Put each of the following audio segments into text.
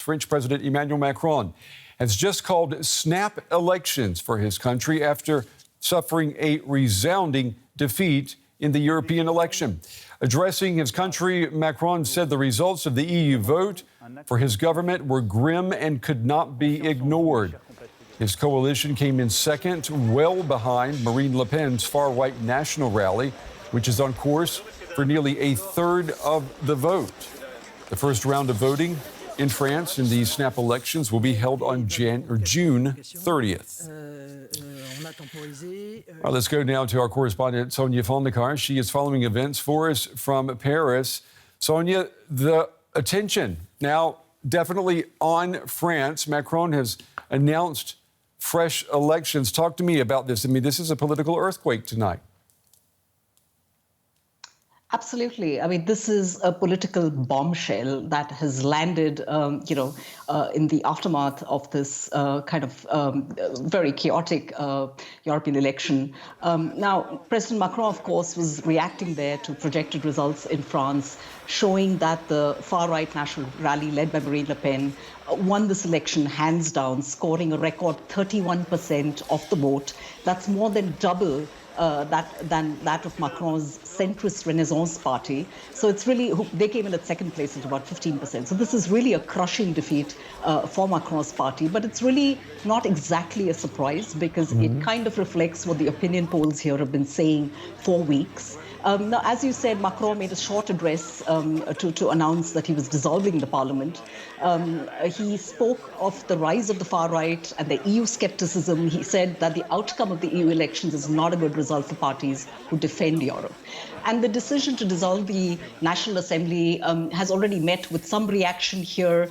French President Emanuel Macron has just called snap elections for his country after suffering a resounding defeat in the European election. Addressing his country, Macron said the results of the EU vote for his government were grim and could not be ignored. His coalition came in second, well behind Marine Le Pen's far-right national rally, which is on course for nearly a third of the vote. The first round of voting in France in these snap elections will be held on June 30th. All right, let's go now to our correspondent, Sonia Fondekar. She is following events for us from Paris. Sonia, the attention now definitely on France. Macron has announced fresh elections. Talk to me about this. I mean, this is a political earthquake tonight. Absolutely. I mean, this is a political bombshell that has landed, in the aftermath of this very chaotic European election. Now, President Macron, of course, was reacting there to projected results in France, showing that the far-right national rally led by Marine Le Pen won this election hands down, scoring a record 31% of the vote. That's more than double than that of Macron's centrist Renaissance party. So it's really, they came in at second place at about 15%. So this is really a crushing defeat for Macron's party. But it's really not exactly a surprise because it kind of reflects what the opinion polls here have been saying for weeks. Now, as you said, Macron made a short address to announce that he was dissolving the parliament. He spoke of the rise of the far right and the EU skepticism. He said that the outcome of the EU elections is not a good result for parties who defend Europe. And the decision to dissolve the National Assembly has already met with some reaction here.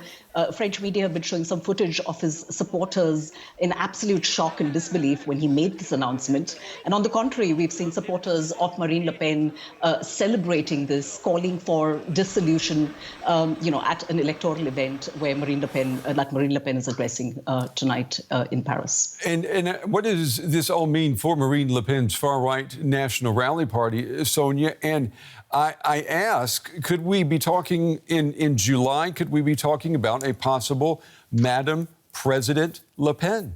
French media have been showing some footage of his supporters in absolute shock and disbelief when he made this announcement. And on the contrary, we've seen supporters of Marine Le Pen celebrating this, calling for dissolution, at an electoral event where Marine Le Pen is addressing tonight in Paris. And what does this all mean for Marine Le Pen's far-right National Rally Party, Sonia? And I ask, could we be talking in July, could we be talking about a possible Madam President Le Pen?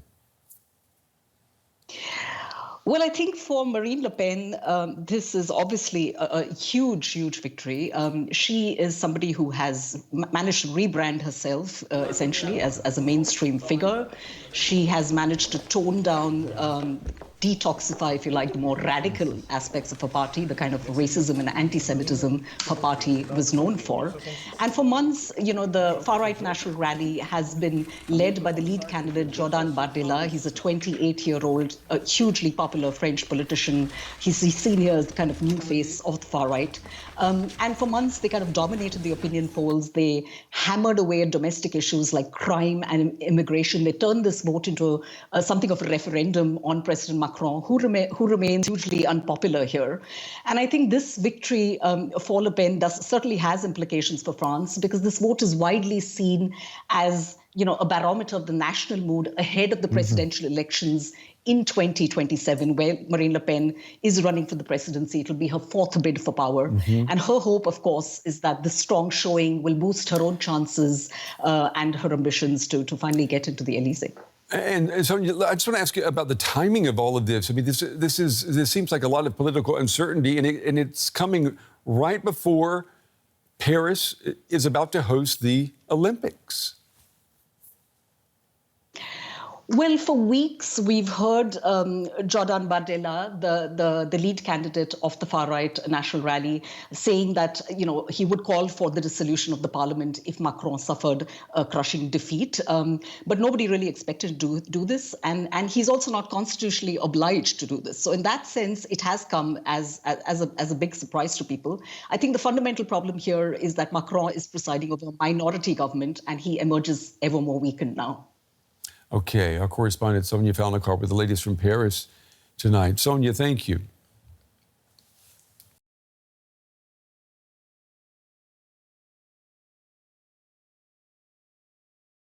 Well, I think for Marine Le Pen, this is obviously a huge, huge victory. She is somebody who has managed to rebrand herself, essentially, as a mainstream figure. She has managed to tone down detoxify, if you like, the more radical aspects of her party, the kind of racism and anti-Semitism her party was known for. And for months, the far-right National Rally has been led by the lead candidate, Jordan Bardella. He's a 28-year-old, hugely popular French politician. He's seen here as the kind of new face of the far-right. And for months, they kind of dominated the opinion polls. They hammered away at domestic issues like crime and immigration. They turned this vote into something of a referendum on President Macron, who remains hugely unpopular here. And I think this victory for Le Pen certainly has implications for France, because this vote is widely seen as a barometer of the national mood ahead of the presidential elections in 2027, where Marine Le Pen is running for the presidency. It will be her fourth bid for power. And her hope, of course, is that this strong showing will boost her own chances and her ambitions to finally get into the Élysée. And so I just want to ask you about the timing of all of this. I mean, this seems like a lot of political uncertainty, and it's coming right before Paris is about to host the Olympics. Well, for weeks, we've heard Jordan Bardella, the lead candidate of the far-right National Rally, saying that, he would call for the dissolution of the parliament if Macron suffered a crushing defeat. But nobody really expected to do this. And he's also not constitutionally obliged to do this. So in that sense, it has come as a big surprise to people. I think the fundamental problem here is that Macron is presiding over a minority government, and he emerges ever more weakened now. Okay, our correspondent Sonia Fondekar with the latest from Paris tonight. Sonia, thank you.